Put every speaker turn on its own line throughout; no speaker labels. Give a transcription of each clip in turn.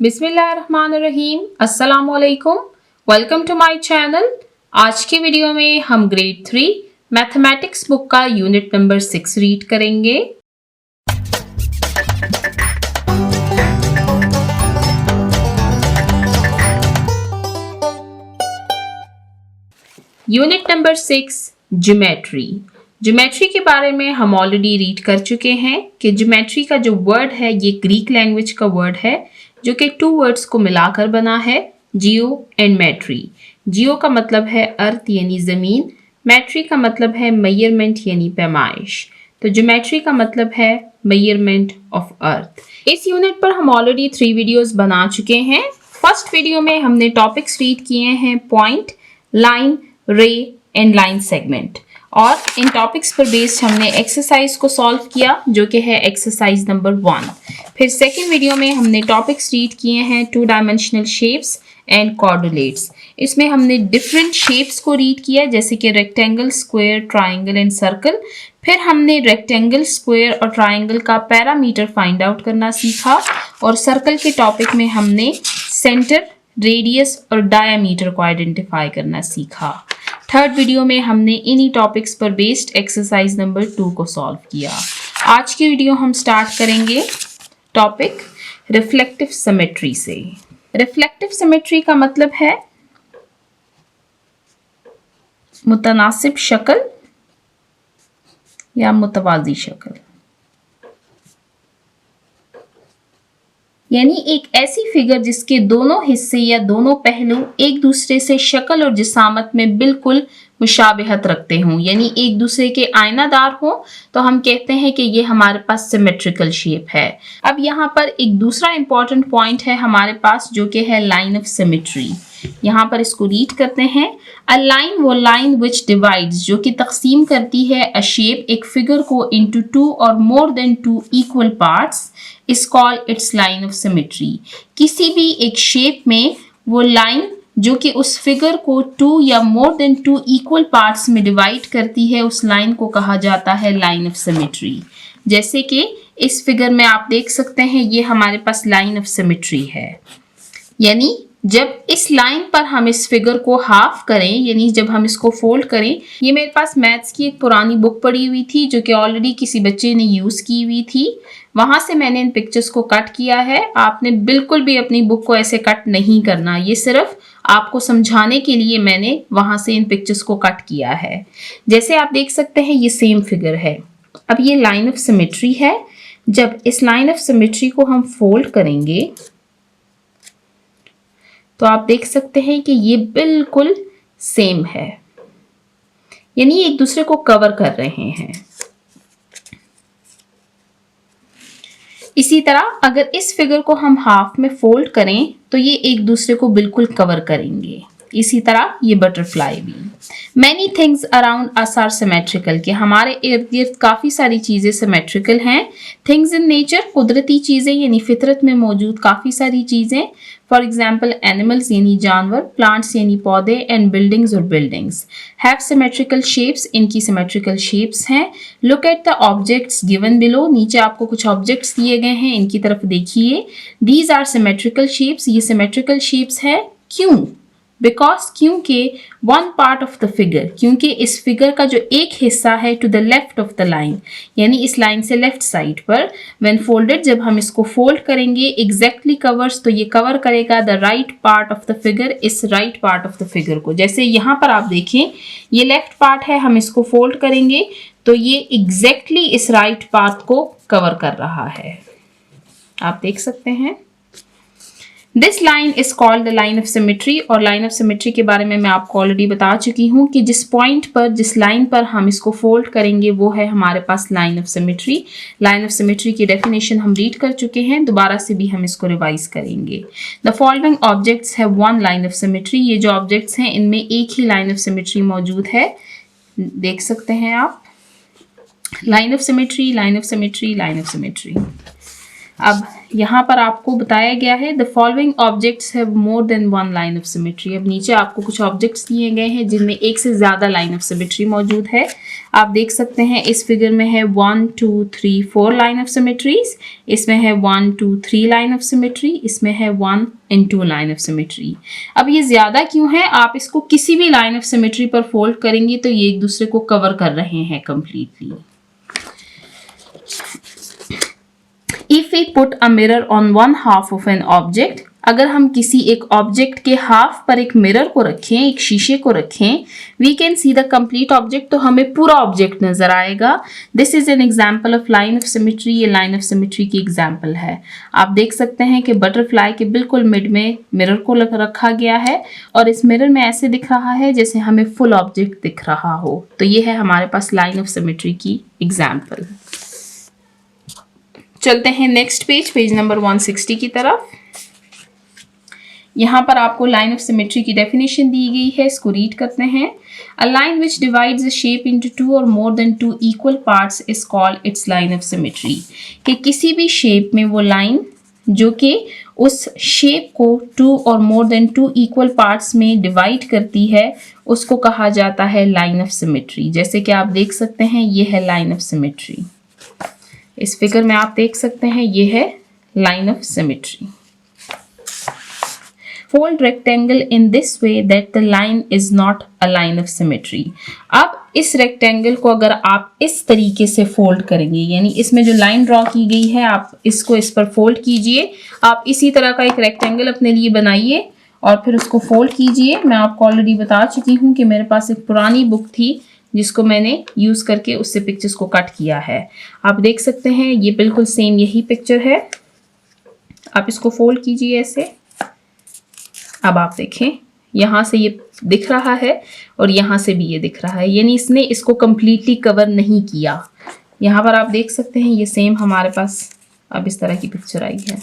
बिस्मिल्लाहिर्रहमानिर्रहीम, अस्सलामुअलैकुम। Welcome to my channel. आज की वीडियो में हम ग्रेड 3 मैथमेटिक्स बुक का यूनिट नंबर 6 रीड करेंगे। Unit number 6 geometry. ज्योमेट्री के बारे में हम ऑलरेडी रीड कर चुके हैं कि ज्योमेट्री का जो वर्ड है ये ग्रीक लैंग्वेज का वर्ड है जो कि 2 वर्ड्स को मिलाकर बना है, जियो एंड मैट्री। जियो का मतलब है अर्थ यानी ज़मीन, मैट्री का मतलब है मेजरमेंट यानी पैमाइश। तो ज्योमेट्री का मतलब है मेजरमेंट ऑफ अर्थ। इस यूनिट पर हम ऑलरेडी 3 वीडियोस बना चुके हैं। फर्स्ट वीडियो में हमने टॉपिक्स रीड किए हैं पॉइंट, लाइन, रे एंड लाइन सेगमेंट, और इन टॉपिक्स पर बेस्ड हमने एक्सरसाइज को सॉल्व किया जो कि है एक्सरसाइज नंबर 1। फिर सेकेंड वीडियो में हमने टॉपिक्स रीड किए हैं 2 डायमेंशनल शेप्स एंड कोऑर्डिनेट्स। इसमें हमने डिफरेंट शेप्स को रीड किया जैसे कि rectangle, square, triangle and circle. फिर हमने रेक्टेंगल, स्क्वायर और ट्राइंगल का पैरामीटर फाइंड आउट करना सीखा, और सर्कल के टॉपिक में हमने सेंटर, रेडियस और डायमीटर को आइडेंटिफाई करना सीखा। थर्ड वीडियो में हमने इन्हीं टॉपिक्स पर बेस्ड एक्सरसाइज नंबर 2 को सॉल्व किया। आज की वीडियो हम स्टार्ट करेंगे टॉपिक रिफ्लेक्टिव सिमेट्री से। रिफ्लेक्टिव सिमेट्री का मतलब है मुतनासिब शक्ल या मुतवाजी शक्ल, यानी एक ऐसी फिगर जिसके दोनों हिस्से या दोनों पहलू एक दूसरे से शक्ल और जिसामत में बिल्कुल मुशाबिहत रखते हों, यानी एक दूसरे के आयनादार हों, तो हम कहते हैं कि ये हमारे पास सिमेट्रिकल शेप है। अब यहाँ पर एक दूसरा इंपॉर्टेंट पॉइंट है हमारे पास जो कि है लाइन ऑफ सिमेट्री। यहाँ पर इसको रीड करते हैं। अ लाइन वो लाइन विच डिवाइड्स, जो कि तकसीम करती है अ शेप, एक फिगर को इनटू 2 और more than 2 equal parts, is called its line of symmetry. किसी भी एक शेप में वो लाइन जो कि उस फिगर को 2 या मोर देन 2 इक्वल पार्ट्स में डिवाइड करती है, उस लाइन को कहा जाता है लाइन ऑफ सिमेट्री। जैसे कि इस फिगर में आप देख सकते हैं ये हमारे पास लाइन ऑफ सिमेट्री है, यानी जब इस लाइन पर हम इस फिगर को हाफ करें, यानी जब हम इसको फोल्ड करें, ये मेरे पास मैथ्स की एक पुरानी बुक पड़ी हुई थी जो कि ऑलरेडी किसी बच्चे ने यूज़ की हुई थी, वहाँ से मैंने इन पिक्चर्स को कट किया है। आपने बिल्कुल भी अपनी बुक को ऐसे कट नहीं करना, ये सिर्फ आपको समझाने के लिए मैंने वहाँ से इन पिक्चर्स को कट किया है। जैसे आप देख सकते हैं ये सेम फिगर है। अब ये लाइन ऑफ सिमेट्री है। जब इस लाइन ऑफ सिमेट्री को हम फोल्ड करेंगे तो आप देख सकते हैं कि ये बिल्कुल सेम है, यानी एक दूसरे को कवर कर रहे हैं। इसी तरह अगर इस फिगर को हम हाफ में फोल्ड करें तो ये एक दूसरे को बिल्कुल कवर करेंगे। इसी तरह ये बटरफ्लाई भी। Many things around us are symmetrical, कि हमारे इर्द गिर्द काफ़ी सारी चीज़ें सिमेट्रिकल हैं। थिंग्स इन नेचर, कुदरती चीज़ें यानी फितरत में मौजूद काफ़ी सारी चीज़ें। फॉर एग्जाम्पल एनिमल्स यानी जानवर, प्लांट्स यानी पौधे, एंड बिल्डिंग्स और बिल्डिंग्स हैव सिमेट्रिकल शेप्स, इनकी सिमेट्रिकल शेप्स हैं। Look at the objects given below, नीचे आपको कुछ ऑब्जेक्ट्स दिए गए हैं, इनकी तरफ देखिए। दीज आर सिमेट्रिकल शेप्स, ये सिमेट्रिकल शेप्स है। क्यों? बिकॉज, क्योंकि one part of the figure, क्योंकि इस फिगर का जो एक हिस्सा है to the left of the line, यानी इस लाइन से लेफ्ट साइड पर, व्हेन फोल्डेड, जब हम इसको फोल्ड करेंगे, एग्जैक्टली कवर्स, तो ये कवर करेगा the right part of the figure, इस right part of the figure को। जैसे यहाँ पर आप देखें ये लेफ्ट पार्ट है, हम इसको फोल्ड करेंगे तो ये एग्जैक्टली इस राइट पार्ट को कवर कर रहा है, आप देख सकते हैं। This line is called the line of symmetry, और लाइन ऑफ सिमेट्री के बारे में मैं आपको ऑलरेडी बता चुकी हूँ कि जिस पॉइंट पर, जिस लाइन पर हम इसको फोल्ड करेंगे वो है हमारे पास line of symmetry. Line of symmetry की डेफिनेशन हम रीड कर चुके हैं, दोबारा से भी हम इसको रिवाइज करेंगे। The following objects have one line of symmetry, ये जो ऑब्जेक्ट्स हैं इनमें एक ही लाइन ऑफ सिमेट्री मौजूद है, देख सकते हैं आप। Line of symmetry, line of symmetry, line of symmetry. अब यहाँ पर आपको बताया गया है the following objects have more than one line of symmetry. अब नीचे आपको कुछ ऑब्जेक्ट्स दिए गए हैं जिनमें एक से ज़्यादा लाइन ऑफ सिमेट्री मौजूद है। आप देख सकते हैं इस फिगर में है 1 2 3 4 लाइन ऑफ सिमेट्रीज, इसमें है 1 2 3 लाइन ऑफ सिमेट्री, इसमें है 1 and 2 लाइन ऑफ सिमेट्री। अब ये ज़्यादा क्यों है? आप इसको किसी भी लाइन ऑफ सिमेट्री पर फोल्ड करेंगे तो ये एक दूसरे को कवर कर रहे हैं completely. If we put a mirror on one half of an object, अगर हम किसी एक ऑब्जेक्ट के हाफ पर एक मिरर को रखें, एक शीशे को रखें, we can see the complete object, तो हमें पूरा ऑब्जेक्ट नजर आएगा। This is an example of line of symmetry, ये line of symmetry की एग्जाम्पल है। आप देख सकते हैं कि बटरफ्लाई के बिल्कुल मिड में मिरर को रखा गया है और इस मिरर में ऐसे दिख रहा है जैसे हमें फुल ऑब्जेक्ट दिख रहा हो। तो ये है हमारे पास लाइन ऑफ सिमेट्री की एग्जाम्पल। चलते हैं नेक्स्ट पेज नंबर 160 की तरफ। यहाँ पर आपको लाइन ऑफ सिमेट्री की डेफिनेशन दी गई है, इसको रीड करते हैं। A line which divides a shape into 2 और more than 2 equal parts is called its line of symmetry. कि किसी भी शेप में वो लाइन जो कि उस शेप को 2 और मोर देन 2 इक्वल पार्ट्स में डिवाइड करती है उसको कहा जाता है लाइन ऑफ सिमेट्री। जैसे कि आप देख सकते हैं ये है लाइन ऑफ सिमेट्री। इस फिगर में आप देख सकते हैं ये है line of symmetry. Fold rectangle in this way that the line is not a line of symmetry। अब इस रेक्टेंगल को अगर आप इस तरीके से फोल्ड करेंगे, यानी इसमें जो लाइन ड्रॉ की गई है आप इसको इस पर फोल्ड कीजिए। आप इसी तरह का एक रेक्टेंगल अपने लिए बनाइए और फिर उसको फोल्ड कीजिए। मैं आपको ऑलरेडी बता चुकी हूँ कि मेरे पास एक पुरानी बुक थी जिसको मैंने यूज करके उससे पिक्चर्स को कट किया है। आप देख सकते हैं ये बिल्कुल सेम यही पिक्चर है। आप इसको फोल्ड कीजिए ऐसे। अब आप देखें यहाँ से ये दिख रहा है और यहाँ से भी ये दिख रहा है, यानी इसने इसको कंप्लीटली कवर नहीं किया। यहाँ पर आप देख सकते हैं ये सेम हमारे पास अब इस तरह की पिक्चर आई है।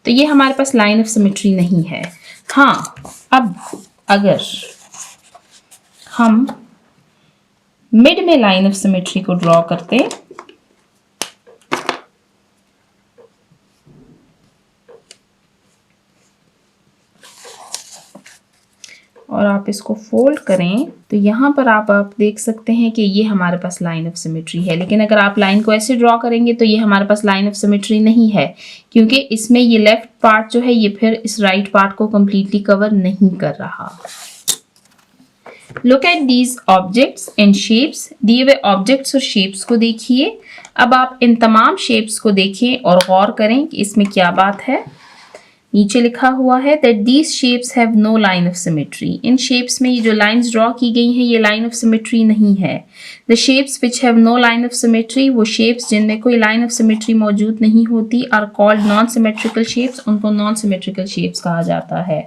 तो ये हमारे पास लाइन ऑफ सिमेट्री नहीं है। हाँ, अब अगर हम मिड में लाइन ऑफ सिमेट्री को ड्रॉ करते और आप इसको फोल्ड करें तो यहाँ पर आप देख सकते हैं कि ये हमारे पास लाइन ऑफ सिमेट्री है। लेकिन अगर आप लाइन को ऐसे ड्रॉ करेंगे तो ये हमारे पास लाइन ऑफ सिमेट्री नहीं है, क्योंकि इसमें ये लेफ्ट पार्ट जो है ये फिर इस राइट पार्ट को कम्प्लीटली कवर नहीं कर रहा। Look at these objects and shapes. दिए हुए ऑब्जेक्ट्स और शेप्स को देखिए। अब आप इन तमाम शेप्स को देखें और गौर करें कि इसमें क्या बात है। नीचे लिखा हुआ है that these shapes have no line of symmetry। In shapes में ये जो लाइंस ड्रॉ की गई हैं ये लाइन ऑफ सिमेट्री नहीं है। The shapes which have no line of symmetry, वो शेप्स जिनमें कोई लाइन ऑफ सिमेट्री मौजूद नहीं होती, are called non-symmetrical shapes। उनको non-symmetrical shapes कहा जाता है।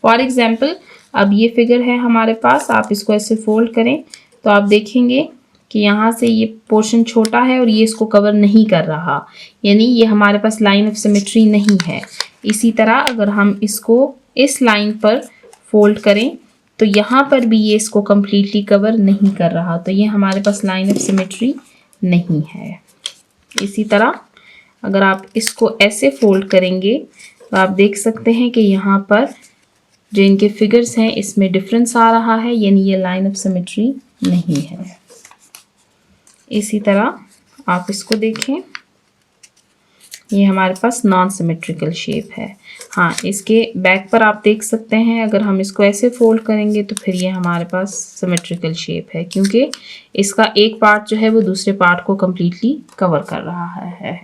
फॉर एग्जाम्पल अब ये फिगर है हमारे पास, आप इसको ऐसे फोल्ड करें तो आप देखेंगे कि यहाँ से ये पोर्शन छोटा है और ये इसको कवर नहीं कर रहा, यानी ये हमारे पास लाइन ऑफ सिमेट्री नहीं है। इसी तरह अगर हम इसको इस लाइन पर फोल्ड करें तो यहाँ पर भी ये इसको कम्प्लीटली कवर नहीं कर रहा, तो ये हमारे पास लाइन ऑफ सिमेट्री नहीं है। इसी तरह अगर आप इसको ऐसे फोल्ड करेंगे तो आप देख सकते हैं कि यहाँ पर जो इनके फिगर्स हैं इसमें डिफरेंस आ रहा है, यानी ये लाइन ऑफ सिमेट्री नहीं है। इसी तरह आप इसको देखें, ये हमारे पास नॉन सिमेट्रिकल शेप है। हाँ, इसके बैक पर आप देख सकते हैं अगर हम इसको ऐसे फोल्ड करेंगे तो फिर ये हमारे पास सिमेट्रिकल शेप है, क्योंकि इसका एक पार्ट जो है वो दूसरे पार्ट को कम्प्लीटली कवर कर रहा है।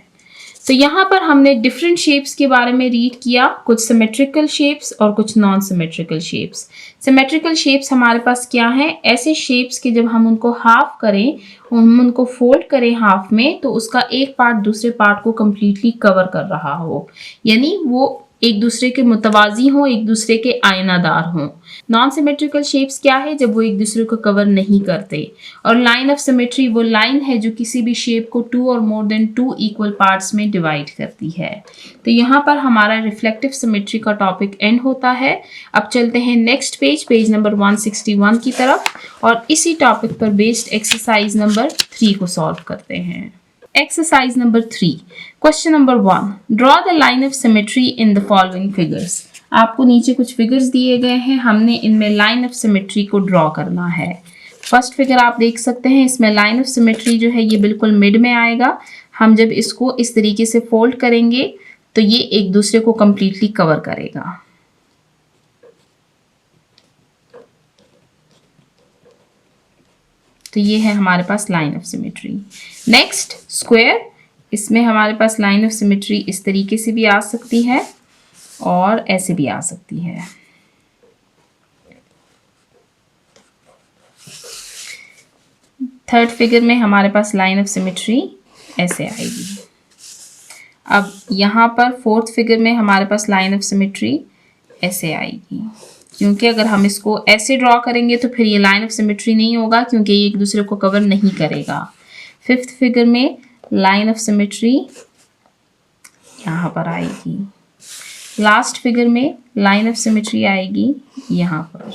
तो यहाँ पर हमने डिफरेंट शेप्स के बारे में रीड किया, कुछ सिमेट्रिकल शेप्स और कुछ non symmetrical shapes. Symmetrical shapes हमारे पास क्या हैं? ऐसे शेप्स के जब हम उनको हाफ करें, हम उनको फोल्ड करें हाफ में, तो उसका एक पार्ट दूसरे पार्ट को कम्प्लीटली कवर कर रहा हो, यानी वो एक दूसरे के मुतवाजी हों, एक दूसरे के आयनादार हों। नॉन सिमेट्रिकल शेप्स क्या है? जब वो एक दूसरे को कवर नहीं करते। और लाइन ऑफ सिमेट्री वो लाइन है जो किसी भी शेप को 2 और मोर देन 2 इक्वल पार्ट्स में डिवाइड करती है। तो यहाँ पर हमारा रिफ्लेक्टिव सिमेट्री का टॉपिक एंड होता है। अब चलते हैं नेक्स्ट पेज नंबर 161 की तरफ और इसी टॉपिक पर बेस्ड एक्सरसाइज नंबर 3 को सॉल्व करते हैं। Exercise number 3. Question number 1. Draw the line of symmetry in the following figures. आपको नीचे कुछ फिगर्स दिए गए हैं, हमने इनमें लाइन ऑफ सिमेट्री को ड्रॉ करना है। फर्स्ट फिगर आप देख सकते हैं, इसमें लाइन ऑफ सिमेट्री जो है ये बिल्कुल मिड में आएगा। हम जब इसको इस तरीके से फोल्ड करेंगे तो ये एक दूसरे को कंप्लीटली कवर करेगा। तो ये है हमारे पास line of symmetry. Next square, इसमें हमारे पास लाइन ऑफ सिमेट्री इस तरीके से भी आ सकती है और ऐसे भी आ सकती है। थर्ड फिगर में हमारे पास लाइन ऑफ सिमेट्री ऐसे आएगी। अब यहाँ पर फोर्थ फिगर में हमारे पास लाइन ऑफ सिमेट्री ऐसे आएगी, क्योंकि अगर हम इसको ऐसे ड्रॉ करेंगे तो फिर ये लाइन ऑफ सिमेट्री नहीं होगा, क्योंकि ये एक दूसरे को कवर नहीं करेगा। फिफ्थ फिगर में लाइन ऑफ सिमेट्री यहाँ पर आएगी। लास्ट फिगर में लाइन ऑफ सिमेट्री आएगी यहाँ पर।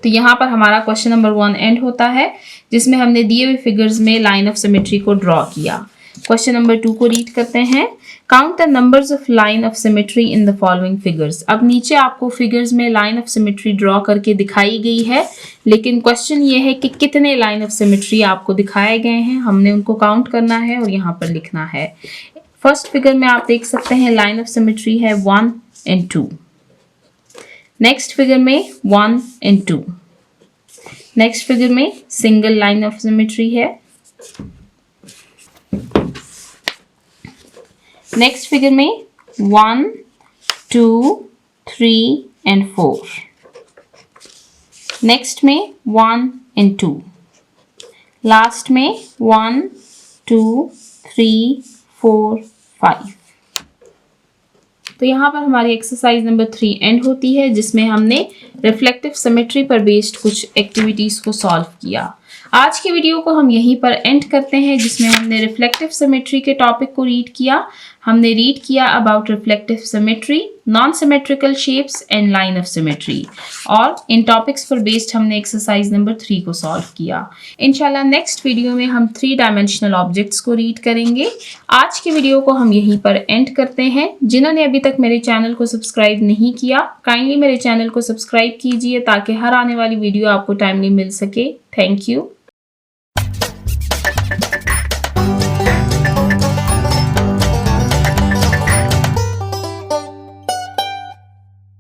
तो यहाँ पर हमारा क्वेश्चन नंबर 1 एंड होता है, जिसमें हमने दिए हुए फिगर्स में लाइन ऑफ सिमेट्री को ड्रॉ किया। क्वेश्चन नंबर 2 को रीड करते हैं। Count the numbers of line of symmetry in the following figures. अब नीचे आपको फिगर्स में लाइन ऑफ सिमेट्री ड्रॉ करके दिखाई गई है, लेकिन क्वेश्चन ये है कि कितने लाइन ऑफ सिमेट्री आपको दिखाए गए हैं, हमने उनको काउंट करना है और यहाँ पर लिखना है। फर्स्ट फिगर में आप देख सकते हैं लाइन ऑफ सिमेट्री है 1 and 2। नेक्स्ट फिगर में 1 and 2। नेक्स्ट फिगर में सिंगल लाइन ऑफ सिमेट्री है। नेक्स्ट फिगर में 1, 2, 3 and 4। नेक्स्ट में 1 and 2। लास्ट में 1, 2, 3, 4, 5। तो यहाँ पर हमारी एक्सरसाइज नंबर 3 एंड होती है, जिसमें हमने रिफ्लेक्टिव सिमेट्री पर बेस्ड कुछ एक्टिविटीज़ को सॉल्व किया। आज की वीडियो को हम यहीं पर एंड करते हैं, जिसमें हमने रिफ्लेक्टिव सिमेट्री के टॉपिक को रीड किया। हमने रीड किया about reflective symmetry, non symmetrical shapes and line of symmetry, और इन टॉपिक्स पर बेस्ड हमने एक्सरसाइज नंबर 3 को सॉल्व किया। इंशाल्लाह नेक्स्ट वीडियो में हम 3 डायमेंशनल ऑब्जेक्ट्स को रीड करेंगे। आज की वीडियो को हम यहीं पर एंड करते हैं। जिन्होंने अभी तक मेरे चैनल को सब्सक्राइब नहीं किया, काइंडली मेरे चैनल को सब्सक्राइब कीजिए ताकि हर आने वाली वीडियो आपको टाइमली मिल सके। Thank you.